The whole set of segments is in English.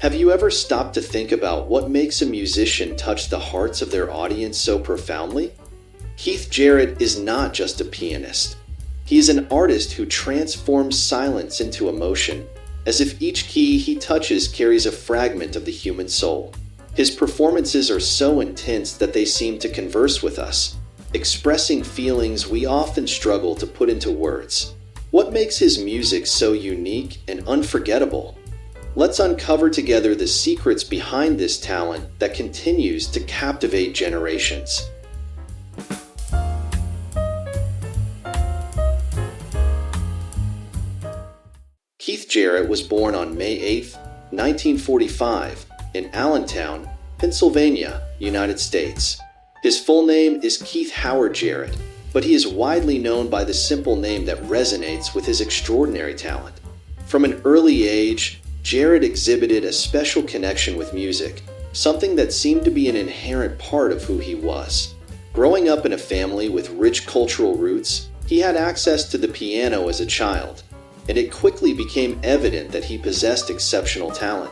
Have you ever stopped to think about what makes a musician touch the hearts of their audience so profoundly? Keith Jarrett is not just a pianist. He is an artist who transforms silence into emotion, as if each key he touches carries a fragment of the human soul. His performances are so intense that they seem to converse with us, expressing feelings we often struggle to put into words. What makes his music so unique and unforgettable? Let's uncover together the secrets behind this talent that continues to captivate generations. Keith Jarrett was born on May 8, 1945, in Allentown, Pennsylvania, United States. His full name is Keith Howard Jarrett, but he is widely known by the simple name that resonates with his extraordinary talent. From an early age, Jarrett exhibited a special connection with music, something that seemed to be an inherent part of who he was. Growing up in a family with rich cultural roots, he had access to the piano as a child, and it quickly became evident that he possessed exceptional talent.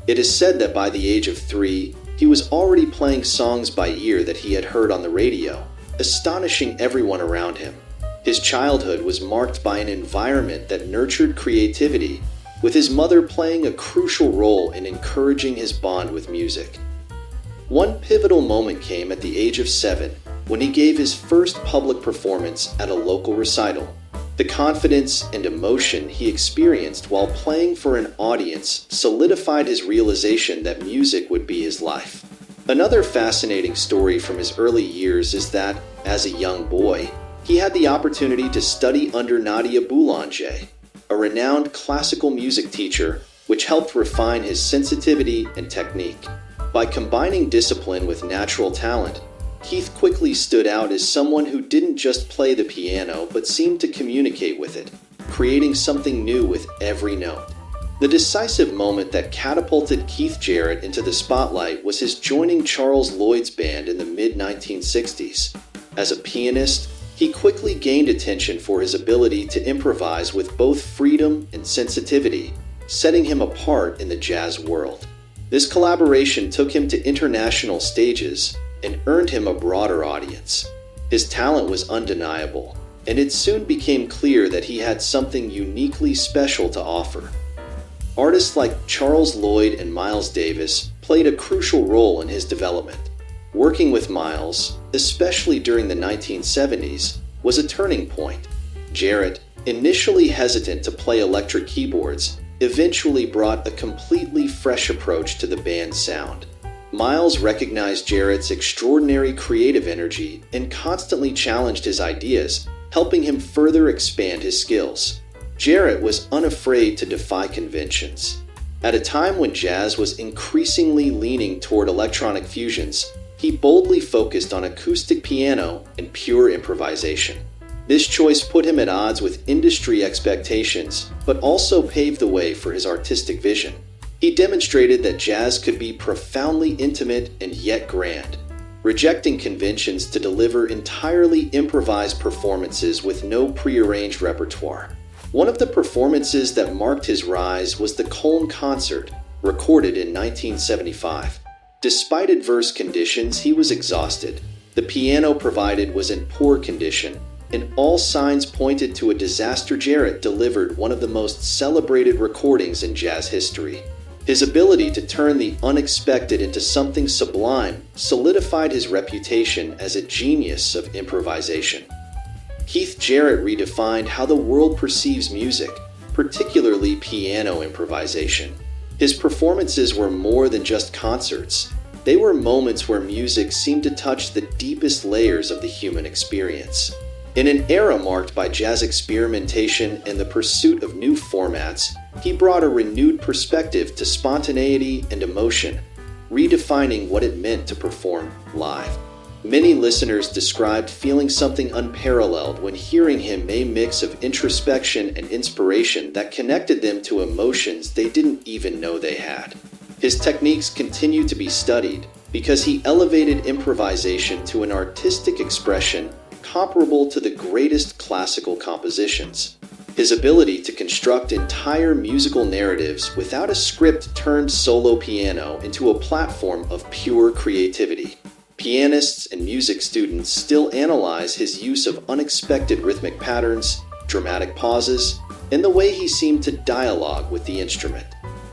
It is said that by the age of 3, he was already playing songs by ear that he had heard on the radio, astonishing everyone around him. His childhood was marked by an environment that nurtured creativity, with his mother playing a crucial role in encouraging his bond with music. One pivotal moment came at the age of 7, when he gave his first public performance at a local recital. The confidence and emotion he experienced while playing for an audience solidified his realization that music would be his life. Another fascinating story from his early years is that, as a young boy, he had the opportunity to study under Nadia Boulanger, a renowned classical music teacher, which helped refine his sensitivity and technique. By combining discipline with natural talent, Keith quickly stood out as someone who didn't just play the piano but seemed to communicate with it, creating something new with every note. The decisive moment that catapulted Keith Jarrett into the spotlight was his joining Charles Lloyd's band in the mid-1960s. As a pianist, he quickly gained attention for his ability to improvise with both freedom and sensitivity, setting him apart in the jazz world. This collaboration took him to international stages and earned him a broader audience. His talent was undeniable, and it soon became clear that he had something uniquely special to offer. Artists like Charles Lloyd and Miles Davis played a crucial role in his development. Working with Miles, especially during the 1970s, was a turning point. Jarrett, initially hesitant to play electric keyboards, eventually brought a completely fresh approach to the band's sound. Miles recognized Jarrett's extraordinary creative energy and constantly challenged his ideas, helping him further expand his skills. Jarrett was unafraid to defy conventions. At a time when jazz was increasingly leaning toward electronic fusions, he boldly focused on acoustic piano and pure improvisation. This choice put him at odds with industry expectations, but also paved the way for his artistic vision. He demonstrated that jazz could be profoundly intimate and yet grand, rejecting conventions to deliver entirely improvised performances with no prearranged repertoire. One of the performances that marked his rise was the Köln Concert, recorded in 1975. Despite adverse conditions, he was exhausted. The piano provided was in poor condition, and all signs pointed to a disaster. Jarrett delivered one of the most celebrated recordings in jazz history. His ability to turn the unexpected into something sublime solidified his reputation as a genius of improvisation. Keith Jarrett redefined how the world perceives music, particularly piano improvisation. His performances were more than just concerts. They were moments where music seemed to touch the deepest layers of the human experience. In an era marked by jazz experimentation and the pursuit of new formats, he brought a renewed perspective to spontaneity and emotion, redefining what it meant to perform live. Many listeners described feeling something unparalleled when hearing him, a mix of introspection and inspiration that connected them to emotions they didn't even know they had. His techniques continue to be studied because he elevated improvisation to an artistic expression comparable to the greatest classical compositions. His ability to construct entire musical narratives without a script turned solo piano into a platform of pure creativity. Pianists and music students still analyze his use of unexpected rhythmic patterns, dramatic pauses, and the way he seemed to dialogue with the instrument.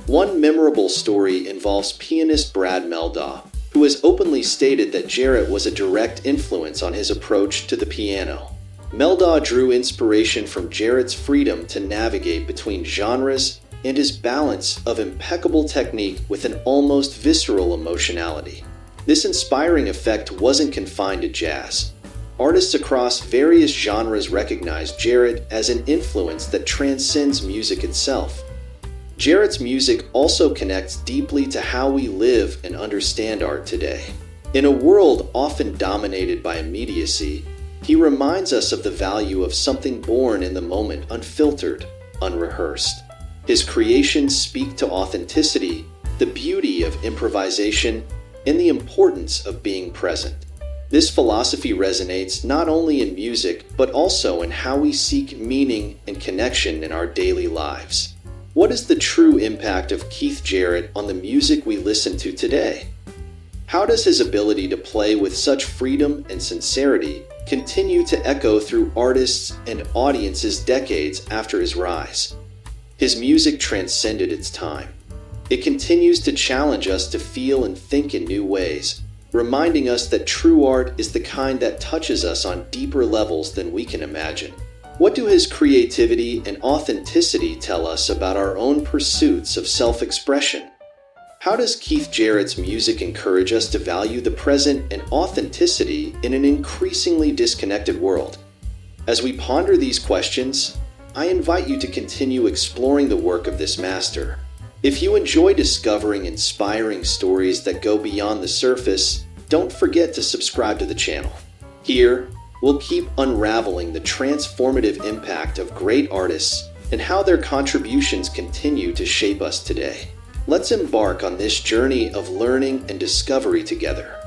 One memorable story involves pianist Brad Mehldau, who has openly stated that Jarrett was a direct influence on his approach to the piano. Mehldau drew inspiration from Jarrett's freedom to navigate between genres and his balance of impeccable technique with an almost visceral emotionality. This inspiring effect wasn't confined to jazz. Artists across various genres recognize Jarrett as an influence that transcends music itself. Jarrett's music also connects deeply to how we live and understand art today. In a world often dominated by immediacy, he reminds us of the value of something born in the moment, unfiltered, unrehearsed. His creations speak to authenticity, the beauty of improvisation, and the importance of being present. This philosophy resonates not only in music, but also in how we seek meaning and connection in our daily lives. What is the true impact of Keith Jarrett on the music we listen to today? How does his ability to play with such freedom and sincerity continue to echo through artists and audiences decades after his rise? His music transcended its time. It continues to challenge us to feel and think in new ways, reminding us that true art is the kind that touches us on deeper levels than we can imagine. What do his creativity and authenticity tell us about our own pursuits of self-expression? How does Keith Jarrett's music encourage us to value the present and authenticity in an increasingly disconnected world? As we ponder these questions, I invite you to continue exploring the work of this master. If you enjoy discovering inspiring stories that go beyond the surface, don't forget to subscribe to the channel. Here, we'll keep unraveling the transformative impact of great artists and how their contributions continue to shape us today. Let's embark on this journey of learning and discovery together.